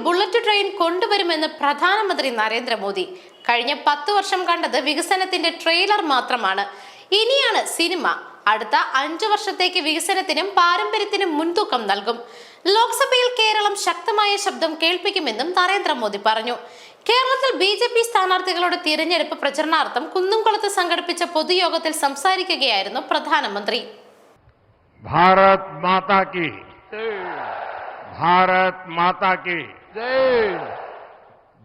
Bullet train കൊണ്ടുവരുമെന്ന് പ്രധാനമന്ത്രി നരേന്ദ്രമോദി. കഴിഞ്ഞ 10 വർഷം കണ്ടത് വികസനത്തിന്റെ ട്രെയിലർ മാത്രമാണ്. ഇനിയാണ് സിനിമ. അടുത്ത 5 വർഷത്തേക്ക് വികസനത്തിനും പാരമ്പര്യത്തിനും മുൻതൂക്കം നൽകും. ലോക്സഭയിൽ കേരളം ശക്തമായ ശബ്ദം കേൾപ്പിക്കുമെന്നും നരേന്ദ്രമോദി പറഞ്ഞു. കേരളത്തിൽ BJP സ്ഥാനാർത്ഥികളുടെ തിരഞ്ഞെടുപ്പ് പ്രചരണാർത്ഥം കുന്നംകുളത്ത് സംഘടിപ്പിച്ച പൊതുയോഗത്തിൽ സംസാരിക്കുകയായിരുന്നു പ്രധാനമന്ത്രി. ഭാരത് മാതാ കി ഭാരത് മാതാ കി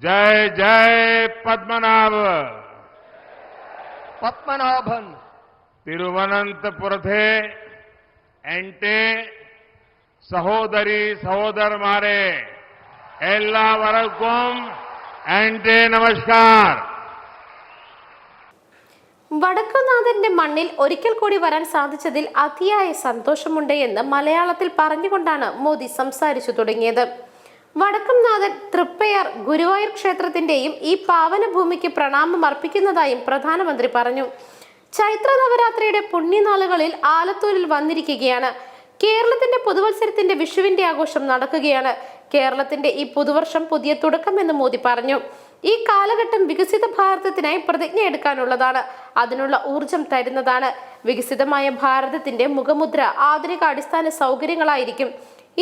ജയ് ജയ് പത്മനാഭൻ തിരുവനന്തപുരത്തെ എന്റെ സഹോദരി സഹോദരന്മാരെ എല്ലാവർക്കും എന്റെ നമസ്കാർ. വടക്കുംനാഥന്റെ മണ്ണിൽ ഒരിക്കൽ കൂടി വരാൻ സാധിച്ചതിൽ അതിയായ സന്തോഷമുണ്ട് എന്ന് മലയാളത്തിൽ പറഞ്ഞുകൊണ്ടാണ് മോദി സംസാരിച്ചു തുടങ്ങിയത്. വടക്കുംനാഥൻ തൃപ്പയാർ ഗുരുവായൂർ ക്ഷേത്രത്തിന്റെയും ഈ പാവന ഭൂമിക്ക് പ്രണാമം അർപ്പിക്കുന്നതായും പ്രധാനമന്ത്രി പറഞ്ഞു. ചൈത്ര നവരാത്രിയുടെ പുണ്യനാളുകളിൽ ആലത്തൂരിൽ വന്നിരിക്കുകയാണ്. കേരളത്തിന്റെ പുതുവത്സരത്തിന്റെ വിഷുവിന്റെ ആഘോഷം നടക്കുകയാണ്. കേരളത്തിന്റെ ഈ പുതുവർഷം പുതിയ തുടക്കമെന്ന് മോദി പറഞ്ഞു. ഈ കാലഘട്ടം വികസിത ഭാരതത്തിനായി പ്രതിജ്ഞ എടുക്കാനുള്ളതാണ്. അതിനുള്ള ഊർജം തരുന്നതാണ്. വികസിതമായ ഭാരതത്തിന്റെ മുഖമുദ്ര ആധുനിക അടിസ്ഥാന സൗകര്യങ്ങളായിരിക്കും.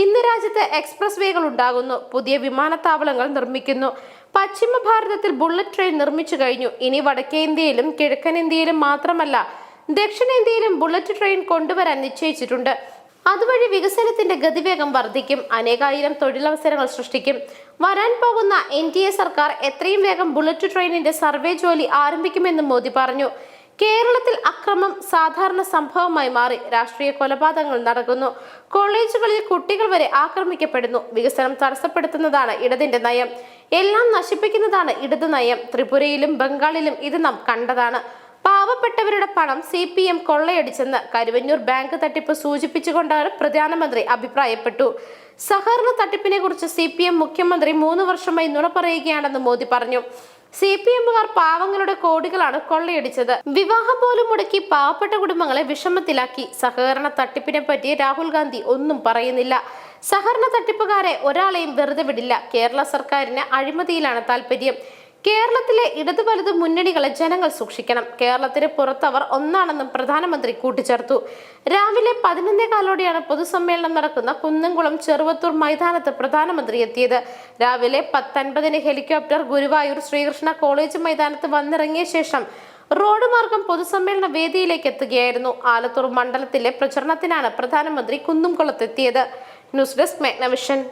ഇന്ന് രാജ്യത്ത് എക്സ്പ്രസ് വേകൾ ഉണ്ടാകുന്നു. പുതിയ വിമാനത്താവളങ്ങൾ നിർമ്മിക്കുന്നു. പശ്ചിമ ഭാരതത്തിൽ ബുള്ളറ്റ് ട്രെയിൻ നിർമ്മിച്ചു കഴിഞ്ഞു. ഇനി വടക്കേ ഇന്ത്യയിലും കിഴക്കൻ ഇന്ത്യയിലും മാത്രമല്ല ദക്ഷിണേന്ത്യയിലും ബുള്ളറ്റ് ട്രെയിൻ കൊണ്ടുവരാൻ നിശ്ചയിച്ചിട്ടുണ്ട്. അതുവഴി വികസനത്തിന്റെ ഗതിവേഗം വർദ്ധിക്കും. അനേകായിരം തൊഴിലവസരങ്ങൾ സൃഷ്ടിക്കും. വരാൻ പോകുന്ന NDA സർക്കാർ എത്രയും വേഗം ബുള്ളറ്റ് ട്രെയിനിന്റെ സർവേ ജോലി ആരംഭിക്കുമെന്നും മോദി പറഞ്ഞു. കേരളത്തിൽ അക്രമം സാധാരണ സംഭവമായി മാറി. രാഷ്ട്രീയ കൊലപാതകങ്ങൾ നടക്കുന്നു. കോളേജുകളിൽ കുട്ടികൾ വരെ ആക്രമിക്കപ്പെടുന്നു. വികസനം തടസ്സപ്പെടുത്തുന്നതാണ് ഇടതിന്റെ നയം. എല്ലാം നശിപ്പിക്കുന്നതാണ് ഇടതു നയം. ത്രിപുരയിലും ബംഗാളിലും ഇത് നാം കണ്ടതാണ്. പാവപ്പെട്ടവരുടെ പണം CPM കൊള്ളയടിച്ചെന്ന് കരുവന്നൂർ ബാങ്ക് തട്ടിപ്പ് സൂചിപ്പിച്ചുകൊണ്ടാണ് പ്രധാനമന്ത്രി അഭിപ്രായപ്പെട്ടു. സഹകരണ തട്ടിപ്പിനെ കുറിച്ച് CPM മുഖ്യമന്ത്രി 3 വർഷമായി നുണ പറയുകയാണെന്ന് മോദി പറഞ്ഞു. CPMകാർ പാവങ്ങളുടെ കോടികളാണ് കൊള്ളയടിച്ചത്. വിവാഹം പോലും മുടക്കി പാവപ്പെട്ട കുടുംബങ്ങളെ വിഷമത്തിലാക്കി. സഹകരണ തട്ടിപ്പിനെ പറ്റി രാഹുൽ ഗാന്ധി ഒന്നും പറയുന്നില്ല. സഹകരണ തട്ടിപ്പുകാരെ ഒരാളെയും വെറുതെ വിടില്ല. കേരള സർക്കാരിന് അഴിമതിയിലാണ് താല്പര്യം. കേരളത്തിലെ ഇടതു വലതു മുന്നണികളെ ജനങ്ങൾ സൂക്ഷിക്കണം. കേരളത്തിന് പുറത്തവർ ഒന്നാണെന്നും പ്രധാനമന്ത്രി കൂട്ടിച്ചേർത്തു. രാവിലെ 11:15 പൊതുസമ്മേളനം നടക്കുന്ന കുന്നംകുളം ചെറുവത്തൂർ മൈതാനത്ത് പ്രധാനമന്ത്രി എത്തിയത്. രാവിലെ 10:50 ഹെലികോപ്റ്റർ ഗുരുവായൂർ ശ്രീകൃഷ്ണ കോളേജ് മൈതാനത്ത് വന്നിറങ്ങിയ ശേഷം റോഡ് മാർഗം പൊതുസമ്മേളന വേദിയിലേക്ക് എത്തുകയായിരുന്നു. ആലത്തൂർ മണ്ഡലത്തിലെ പ്രചരണത്തിനാണ് പ്രധാനമന്ത്രി കുന്നംകുളത്തെത്തിയത്. News desk മെഗ്നവിഷൻ.